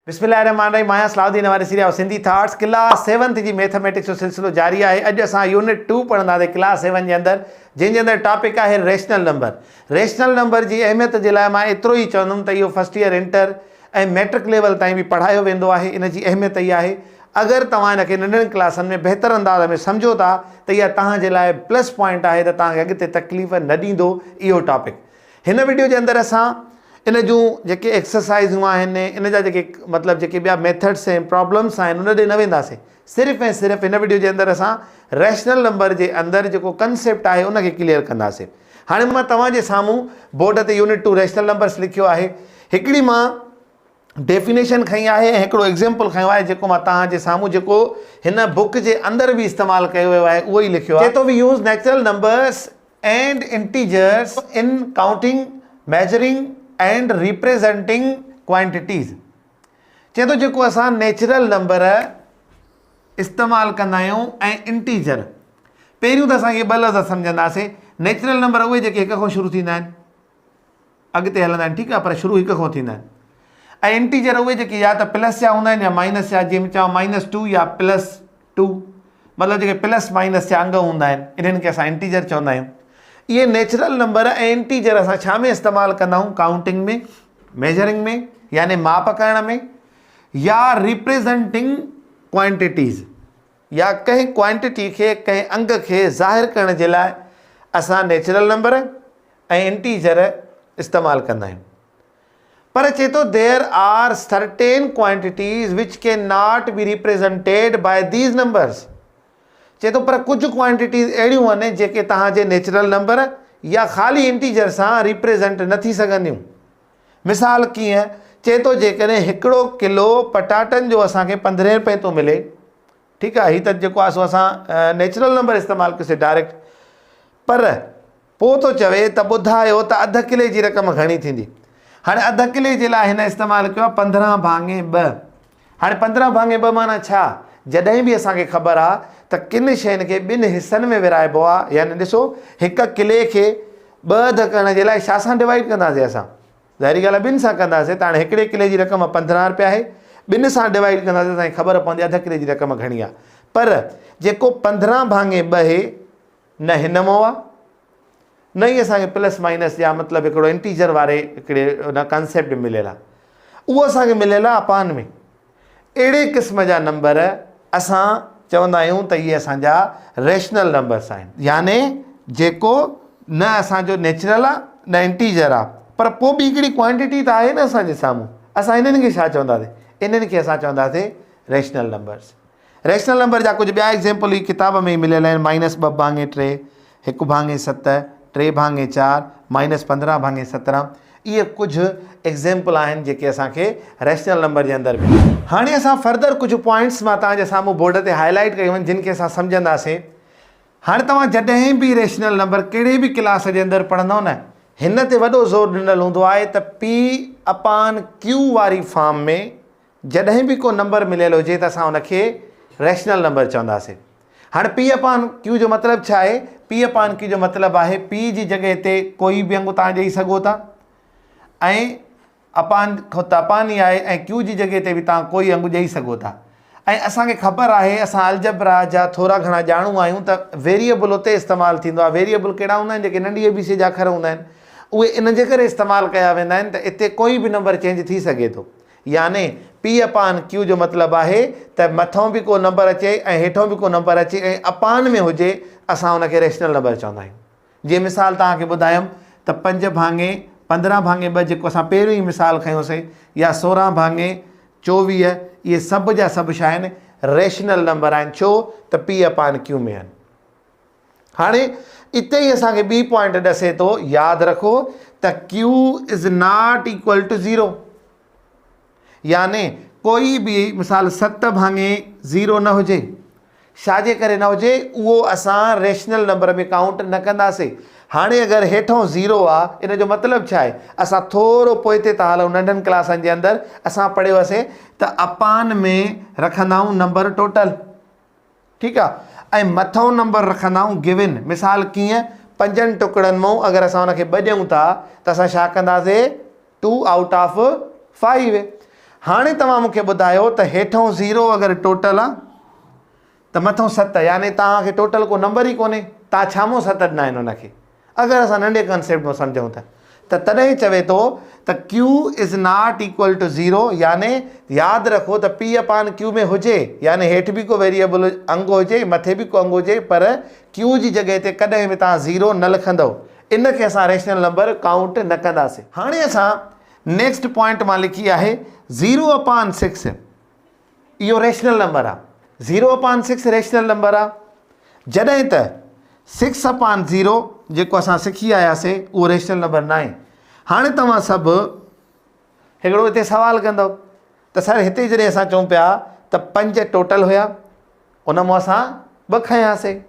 बिस्मिल्लाहिर्रहमानिर्रहीम। मां सलाहुद्दीन वारी Syria Sindhi thoughts class 7th जी मैथमेटिक्स जो सिलसिलो जारी है। अॼु असां यूनिट 2 पढ़ंदासीं क्लास 7 जे अंदरि, जंहिंजे अंदरि टॉपिक आहे रेशनल नंबर। रेशनल नंबर जी अहमियत जे लाइ मां एतिरो ई चवंदुमि त इहो फर्स्ट ईयर इंटर ऐं मैट्रिक लेवल ताईं बि पढ़ायो वेंदो आहे। इन जी अहमियत इहा आहे, अगरि तव्हां इनखे नंढनि क्लासनि में बहितर अंदाज़ में सम्झो था त इहा तव्हांजे लाइ प्लस पॉइंट आहे, त तव्हांखे अॻिते तकलीफ़ न ॾींदो इहो टॉपिक। हिन वीडियो जे अंदरि असां इन जूं जेके एक्सरसाइज़ूं आहिनि, इन जा जेके मतिलबु जेके ॿिया मेथड्स ऐं प्रॉब्लम्स आहिनि उन ॾे न वेंदासीं। सिर्फ़ु ऐं सिर्फ़ु हिन वीडियो जे अंदरि असां रेशनल नंबर जे अंदरि जेको कंसेप्ट आहे उनखे क्लियर कंदासीं। हाणे मां तव्हांजे साम्हूं बोर्ड ते यूनिट 2 रेशनल नंबर्स लिखियो आहे। हिकिड़ी मां डेफिनेशन खई आहे ऐं हिकिड़ो एग्ज़ाम्पल खयो आहे, जेको मां तव्हांजे साम्हूं जेको हिन बुक जे अंदरि बि इस्तेमालु कयो वियो आहे उहो ई लिखियो आहे। चए थो we use natural numbers and integers in counting, measuring and representing quantities. चए थो जेको असां नेचुरल नंबर इस्तेमालु कंदा आहियूं ऐं इंटीजर, पहिरियों त असांखे ॿ लफ़्ज़ सम्झंदासीं। नेचुरल नंबर उहे जेके हिक खां शुरू थींदा आहिनि, अॻिते हलंदा आहिनि, ठीकु आहे, पर शुरू हिक खां थींदा आहिनि। ऐं इंटीजर उहे जेके या त प्लस जा हूंदा आहिनि या माइनस जा, जंहिंमें चवां -2 या +2, मतिलबु जेके प्लस माइनस जा अंग हूंदा आहिनि, इन्हनि खे असां इंटीजर चवंदा आहियूं। इहे नेचुरल नंबर ऐं इंटीजर असां छा में इस्तेमालु कंदा आहियूं? काउंटिंग में, मेजरिंग में यानी माप करण में, या रिप्रेजेंटिंग क्वांटिटीज़, या कंहिं क्वांटिटी खे, कंहिं अंग खे ज़ाहिर करण जे लाइ असां नेचुरल नंबर ऐं इंटीजर इस्तेमालु कंदा आहियूं। पर चए थो there are certain quantities which can not be represented by these numbers. चए थो पर कुझु क्वांटिटीज़ अहिड़ियूं आहिनि जेके तव्हांजे नेचुरल नंबर या ख़ाली इंटीजर सां रिप्रेजेंट न थी सघंदियूं। मिसाल कीअं? चए थो जेकॾहिं हिकिड़ो किलो पटाटनि जो असांखे 15 रुपए थो मिले, ठीकु आहे, हीअ त जेको आहे सो असां नेचुरल नंबर इस्तेमालु कयोसीं डायरेक्ट, पर पोइ थो चवे त ॿुधायो त अधु किले जी रक़म घणी थींदी। हाणे अधु किले जे लाइ हिन इस्तेमालु कयो आहे 15/2। हाणे 15/2 माना छा? जॾहिं बि असांखे ख़बर आहे त किन शयुनि खे ॿिनि हिसनि में विराइबो आहे, यानी ॾिसो हिकु किले खे 2 अधु करण जे लाइ छा सां डिवाइड कंदासीं? असां ज़ाहिरी ॻाल्हि आहे 2 सां कंदासीं। त हाणे हिकिड़े किले जी रक़म 15 रुपया आहे, 2 सां डिवाइड कंदासीं, असांखे ख़बर पवंदी अधु किले जी रक़म घणी आहे। पर जेको 15/2 आहे न हिन मां आहे, न ई असांखे प्लस माइनस जा मतिलबु हिकिड़ो इंटीजर वारे हिकिड़े हुन कंसेप्ट मिलियल आहे, उहो असांखे मिलियल आहे अपान में। अहिड़े क़िस्म जा नंबर असां चवंदा आहियूं त इहे असांजा रेशनल नंबर्स आहिनि, याने जेको न असांजो नेचुरल आहे न इंटीजर आहे, पर पोइ बि हिकिड़ी क्वांटिटी त आहे न असांजे साम्हूं। असां इन्हनि खे छा चवंदासीं? इन्हनि खे असां चवंदासीं रेशनल नंबर्स। रेशनल नंबर जा कुझु ॿिया एग्ज़ाम्पल ही किताब में ई मिलियल आहिनि। -2/3, 1/7, 3/4, -15/17। इहे कुझु एग्ज़ाम्पल आहिनि जेके असांखे रेशनल नंबर जे अंदरि बि। हाणे असां फर्दर कुझु पॉइंट्स मां तव्हांजे साम्हूं बोर्ड ते हाईलाइट कयूं आहिनि, जिन खे असां सम्झंदासीं। हाणे तव्हां जॾहिं बि रेशनल नंबर कहिड़े बि क्लास जे अंदरि पढ़ंदव न, हिन ते वॾो ज़ोर ॾिनल हूंदो आहे त P/Q वारी फॉर्म में जॾहिं बि को नंबर मिलियल हुजे त असां हुनखे रेशनल नंबर चवंदासीं। हाणे P/Q जो मतिलबु छा आहे? P/Q जो मतिलबु आहे P जी जॻह ते कोई बि अंग तव्हां ॾेई सघो था, ऐं अपान खां त अपान ई आहे, ऐं Q जी जॻह ते बि तव्हां कोई अंग ॾेई सघो था। ऐं असांखे ख़बर आहे, असां अलजबरा जा थोरा घणा ॼाणू आहियूं, त वेरिएबल उते इस्तेमालु थींदो आहे। वेरिएबल कहिड़ा हूंदा आहिनि? जेके नंढी ABC जा अखर हूंदा आहिनि, उहे इन जे करे इस्तेमालु कया वेंदा आहिनि त इते कोई बि नंबर चेंज थी सघे थो। याने P/Q जो मतिलबु आहे त मथां बि को नंबर अचे ऐं हेठां बि को नंबर अचे ऐं अपान में हुजे, असां हुनखे रेशनल नंबर चवंदा आहियूं। जीअं मिसाल तव्हांखे ॿुधायमि त 5/15/2 जेको असां पहिरियों ई मिसाल खयोंसीं, या 16/24, इहे सभु जा सभु छा आहिनि? रेशनल नंबर आहिनि। छो? त P/Q में आहिनि। हाणे इते ई असांखे ॿी पॉइंट ॾसे थो, यादि रखो त Q is not equal to 0, याने कोई बि मिसाल 7/0 न हुजे। छाजे करे न हुजे? उहो असां रेशनल नंबर में काउंट न कंदासीं। हाणे अगरि हेठां 0 आहे, इन जो मतिलबु छा आहे? असां थोरो पोइ ते था हलूं। नंढनि क्लासनि जे अंदरि असां पढ़ियोसीं त अपान में रखंदा आहियूं नंबर टोटल, ठीकु आहे, ऐं मथां नंबर रखंदा आहियूं गिवन। मिसाल कीअं? 5 टुकड़नि मां अगरि असां हुनखे 2 ॾियूं था त असां छा कंदासीं? 2/5। हाणे तव्हां मूंखे ॿुधायो त हेठों 0 अगरि टोटल आहे त मथों 7, यानी तव्हांखे टोटल को नंबर ई कोन्हे, तव्हां छामो 7 ॾिना आहिनि हुनखे। अगरि असां नंढे कंसेप्ट में सम्झूं त तॾहिं चवे थो त Q is not equal to 0, यानी यादि रखो त P/Q में हुजे, यानी हेठि बि को वेरिएबल अंग हुजे, मथे बि को अंग हुजे, पर Q जी जॻह ते कॾहिं बि तव्हां 0 न लिखंदव। इनखे असां रेशनल नंबर काउंट न कंदासीं। हाणे असां नेक्स्ट पॉइंट मां लिखी आहे 0/6, इहो रेशनल नंबर आहे। 0/6 रेशनल नंबर आहे, जॾहिं त 6/0 जेको असां सिखी आयासीं उहो रेशनल नंबर न आहे। हाणे तव्हां सभु हिकिड़ो हिते सवालु कंदव त सर हिते जॾहिं असां चऊं पिया त 5 टोटल हुया, उन मां असां 2 खयासीं,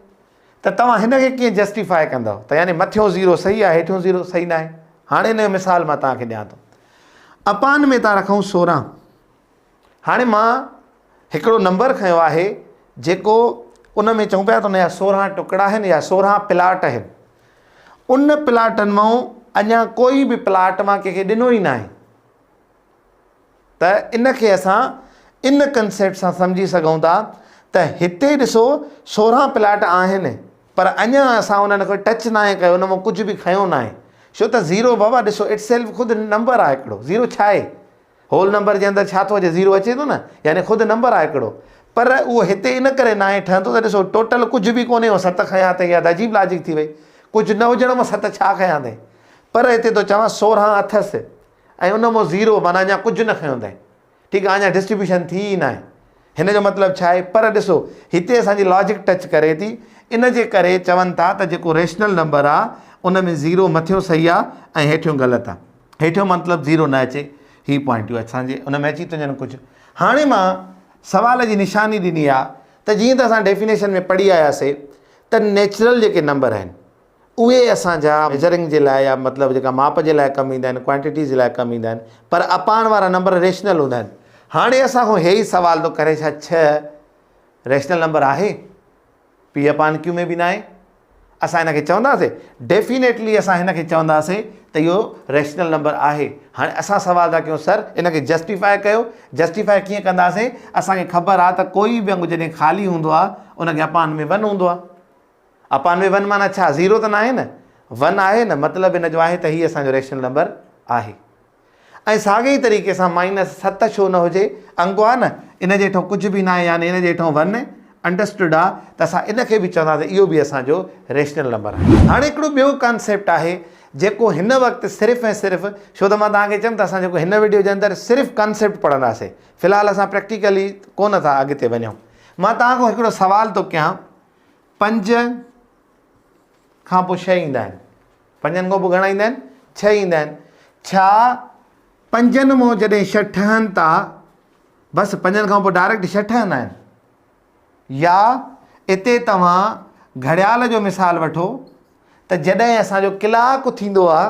त तव्हां हिनखे कीअं जस्टिफाई कंदव त यानी मथियों 0 सही आहे, हेठियों 0 सही न आहे। हाणे हिन जो मिसाल मां तव्हांखे ॾियां थो। अपान में था रखूं 16। हाणे मां हिकिड़ो नंबर खयो आहे जेको उन में चऊं पिया त उनजा 16 टुकड़ा आहिनि या 16 प्लाट आहिनि। उन प्लाटनि मां अञा कोई बि प्लाट मां कंहिंखे ॾिनो ई न आहे, त इनखे असां इन कंसेप्ट सां सम्झी सघूं था त हिते ॾिसो 16 प्लाट आहिनि, पर अञा असां उन्हनि खे टच न आहे कयो, उन मां कुझु बि खयो न आहे। छो त 0 बाबा ॾिसो इट सेल्फ ख़ुदि नंबर आहे हिकिड़ो। 0 छा आहे? होल नंबर जे अंदरि छा थो अचे? 0 अचे थो न, यानी ख़ुदि नंबर आहे हिकिड़ो। पर उहो हिते इन करे न आहे ठहंदो त ॾिसो टोटल कुझु बि कोन्हे, 7 खयां अथई, या त अजीब लॉजिक थी वई, कुझु न हुजण मां 7 छा खयां अथई। पर हिते थो चवां 16 अथसि ऐं उन मां 0 माना अञा कुझु न खयो अथई। ठीकु आहे, अञा डिस्ट्रीब्यूशन थी ई न आहे। हिन जो मतिलबु छा आहे? पर ॾिसो हिते असांजी लॉजिक टच करे थी, इन जे करे चवनि था त जेको रेशनल नंबर आहे उन में 0 मथियों सही आहे ऐं हेठियों ग़लति आहे। हेठियों मतिलबु 0 न अचे, ही पॉइंट असांजे उन में अची थो वञनि कुझु। हाणे मां सवाल जी निशानी ॾिनी आहे त जीअं त असां डेफिनेशन में पढ़ी आयासीं त नेचुरल जेके नंबर आहिनि उहे असांजा मेजरिंग जे लाइ या मतिलबु जेका माप जे लाइ कमु ईंदा आहिनि, क्वांटिटी जे लाइ कमु ईंदा आहिनि, पर अपान वारा नंबर रेशनल हूंदा आहिनि। हाणे असांखां हे ई सवाल थो करे, छा 6 रेशनल नंबर आहे? P/Q में बि न आहे। असां हिनखे चवंदासीं, डेफिनेटली असां हिनखे चवंदासीं त इहो रेशनल नंबर आहे। हाणे असां सवाल था कयूं सर इनखे जस्टिफाई कयो। जस्टिफाई कीअं कंदासीं? असांखे ख़बर आहे त कोई बि अंग जॾहिं ख़ाली हूंदो आहे उनखे अपान में 1 हूंदो आहे। अपान में 1 माना छा? 0 त न आहे न, 1 आहे न, मतिलबु इन जो आहे त हीअ असांजो रेशनल नंबर आहे। ऐं साॻे ई तरीक़े सां -7 छो न हुजे? अंगु आहे न, इन जे हेठों कुझु बि न आहे, यानी इन जे हेठों 1 अंडरस्टूड आहे, त असां इनखे बि चवंदासीं इहो बि असांजो रेशनल नंबर आहे। हाणे हिकिड़ो ॿियो कॉन्सेप्ट आहे जेको हिन वक़्तु सिर्फ़ु ऐं सिर्फ़ु, छो त मां तव्हांखे चयुमि त असां जेको हिन वीडियो जे अंदरि सिर्फ़ु कॉन्सेप्ट पढ़ंदासीं, फ़िलहालु असां प्रैक्टिकली कोन था अॻिते वञूं। मां तव्हांखां हिकिड़ो सवाल थो कयां, 5 खां पोइ 6 ईंदा आहिनि, 5 खां पोइ घणा ईंदा आहिनि? 6 ईंदा आहिनि। छा 5 मां जॾहिं 6 ठहनि था, बसि 5 खां पोइ डायरेक्ट 6 ठहंदा आहिनि? या हिते तव्हां घड़ियाल जो मिसाल वठो त जॾहिं असांजो कलाकु थींदो आहे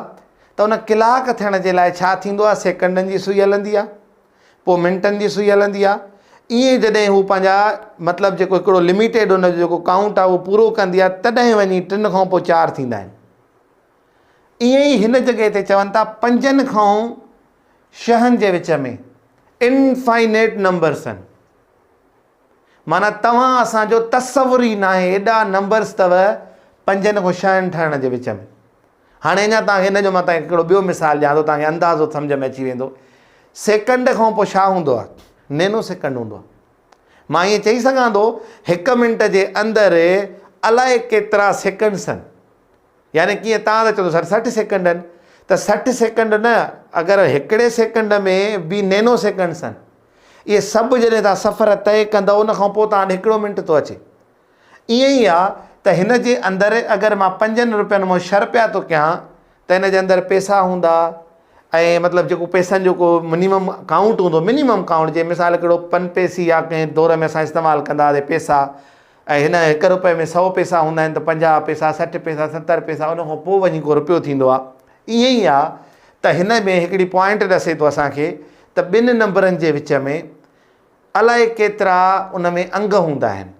त उन कलाक थियण जे लाइ छा थींदो आहे? सेकंडनि जी सुई हलंदी आहे, पोइ मिंटनि जी सुई हलंदी आहे। ईअं जॾहिं हू पंहिंजा मतिलबु जेको हिकिड़ो लिमिटेड हुनजो जेको काउंट आहे उहो पूरो कंदी आहे, तॾहिं वञी 3 खां पोइ 4 थींदा आहिनि। ईअं ई हिन जॻह ते चवनि था 5 खां 6 जे विच में इनफाइनेट नंबर्स आहिनि, माना तव्हां असांजो तसवुर ई न आहे, एॾा नंबर्स अथव 5 खां 6 ठहण जे विच में। हाणे अञा तव्हांखे हिन जो मां तव्हांखे हिकिड़ो ॿियो मिसाल ॾियां थो, तव्हांखे अंदाज़ो सम्झ में अची वेंदो। सेकंड खां पोइ छा हूंदो आहे? नैनो सेकंड हूंदो आहे। मां ईअं चई सघां थो 1 मिंट जे अंदरि अलाए केतिरा सेकंड्स आहिनि, यानी कीअं तव्हां त चओ सर 60 सेकंड आहिनि, त 60 सेकंड न, अगरि हिकिड़े सेकंड में बि नैनो सेकंड्स आहिनि। इहे सभु जॾहिं तव्हां सफ़र तय कंदव उन खां पोइ तव्हां 1 मिंट थो अचे। ईअं ई आहे त हिन जे अंदरि अगरि मां 5 रुपयनि मां 6 रुपया थो कयां त हिन जे अंदरि पैसा हूंदा, ऐं मतिलबु जेको पैसनि जो को मिनिमम काउंट हूंदो, मिनिमम काउंट जे मिसाल हिकिड़ो 5 पैसे या कंहिं दौर में असां इस्तेमालु कंदा हुआसीं पैसा, ऐं हिन 1 रुपये में 100 पैसा हूंदा आहिनि, त 50 पैसा, 60 पैसा, 70 पैसा, उन खां पोइ वञी को रुपयो थींदो आहे। ईअं ई आहे त हिन में हिकिड़ी पॉइंट ॾसे थो असांखे त 2 नंबरनि जे विच में अलाए केतिरा उन में अंग हूंदा आहिनि।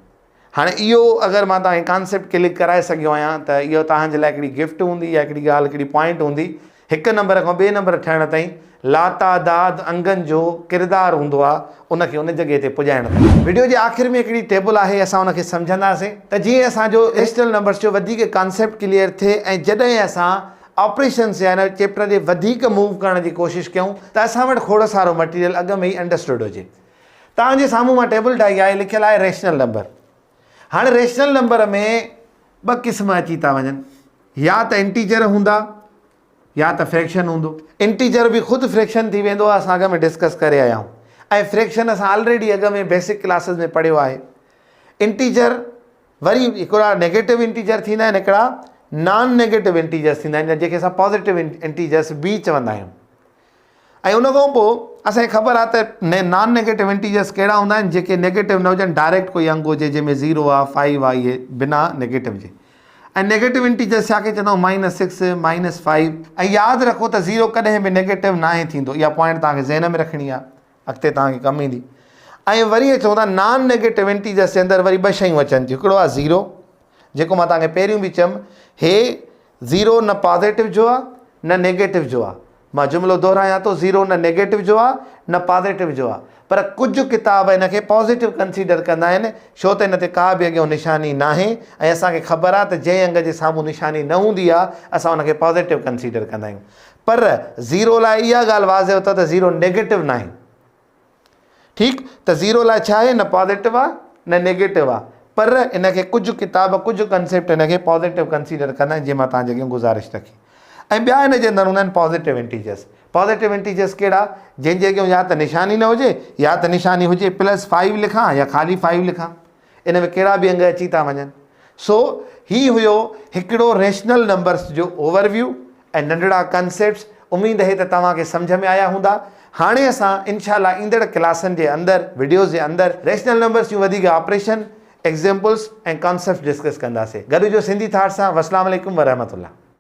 हाणे इहो अगरि मां तव्हांखे कॉन्सेप्ट क्लिक कराए सघियो आहियां त इहो तव्हांजे लाइ हिकिड़ी गिफ्ट हूंदी या हिकिड़ी ॻाल्हि, हिकिड़ी पॉइंट हूंदी। 1 नंबर खां 2 नंबर ठहण ताईं लातादाद अंगनि जो किरदारु हूंदो आहे उनखे उन जॻह ते पुॼाइणु खपे। वीडियो जे आख़िर में हिकिड़ी टेबल आहे, असां उनखे सम्झंदासीं त जीअं असांजो रेशनल नंबर्स जो वधीक कॉन्सेप्ट क्लियर थिए ऐं जॾहिं असां ऑपरेशन्स या हिन चैप्टर जे वधीक मूव करण जी कोशिशि कयूं त असां वटि खोड़ सारो मटीरियल अॻ में ई अंडरस्टूड हुजे। तव्हांजे साम्हूं मां टेबल ठाही आहे, लिखियलु आहे रेशनल नंबर। हाणे रेशनल नंबर में ॿ क़िस्म अची था वञनि, या त इंटीजर हूंदा या त फ्रैक्शन हूंदो। इंटीजर बि ख़ुदि फ्रैक्शन थी वेंदो आहे, असां अॻ में डिस्कस करे आया आहियूं, ऐं फ्रैक्शन असां ऑलरेडी अॻ में बेसिक क्लासिस में पढ़ियो आहे। इंटीजर वरी हिकिड़ा नेगेटिव इंटीजर थींदा आहिनि, हिकिड़ा नॉन नेगेटिव इंटीजर्स थींदा आहिनि, जंहिंखे असां पॉज़िटिव इंटीजर्स बि चवंदा आहियूं। ऐं उन खां पोइ असांखे ख़बर आहे त नॉन नेगेटिव इंटीजर्स कहिड़ा हूंदा आहिनि, जेके नेगेटिव न हुजनि, डायरेक्ट कोई अंग हुजे जंहिंमें 0 आहे, 5 आहे, इहे बिना नेगेटिव जे। ऐं नेगेटिव इंटीजर्स छा खे चवंदा आहियूं, -6 -5। ऐं यादि रखो त 0 कॾहिं बि नेगेटिव न आहे थींदो, इहा पॉइंट तव्हांखे ज़हन में रखणी आहे, अॻिते तव्हांखे कमु ईंदी। ऐं वरी चवंदा था नॉन नेगेटिव इंटीजर्स जे अंदरि वरी ॿ शयूं अचनि थियूं। हिकिड़ो आहे 0, जेको मां तव्हांखे पहिरियों बि चयुमि, हे 0 न पॉज़िटिव जो आहे न नेगेटिव जो आहे। मां जुमिलो दोहरायां थो, 0 न नेगेटिव जो आहे न पॉज़िटिव जो आहे, पर कुझु किताब हिनखे पॉज़िटिव कंसीडर कंदा आहिनि, छो त हिन ते का बि अॻियां निशानी न आहे ऐं असांखे ख़बर आहे त जंहिं अंग जे साम्हूं निशानी न हूंदी आहे असां हुनखे पॉज़िटिव कंसीडर कंदा आहियूं। पर 0 लाइ इहा ॻाल्हि वाज़े अथव त 0 नेगेटिव न आहे। ठीकु, त 0 लाइ छा आहे, न पॉज़िटिव आहे न नेगेटिव आहे, पर इनखे कुझु किताब कुझु कंसेप्ट हिनखे पॉज़िटिव कंसीडर कंदा आहिनि, जीअं मां तव्हांजे अॻियां गुज़ारिश रखी। ऐं ॿिया हिन जे अंदरि हूंदा आहिनि पॉज़िटिव इंटीजर्स। पॉज़िटिव इंटीजर्स कहिड़ा, जंहिंजे अॻियां या त निशानी न हुजे या त निशानी हुजे +5 लिखां या ख़ाली 5 लिखां, इन में कहिड़ा बि अंग अची था वञनि। सो ही हुयो हिकिड़ो रेशनल नंबर्स जो ओवरव्यू ऐं नंढड़ा कंसेप्ट्स। उमेदु आहे त तव्हांखे सम्झ में आया हूंदा। हाणे असां इनशाला ईंदड़ क्लासनि जे अंदरि, वीडियोज़ जे अंदरि रेशनल नंबर्स जूं वधीक ऑपरेशन, एग्ज़ाम्पल्स ऐं कॉन्सेप्ट डिस्कस कंदासीं। गॾु जो सिंधी थाट सां। अस्सलाम वालेकुम वरहमतुल्लाह।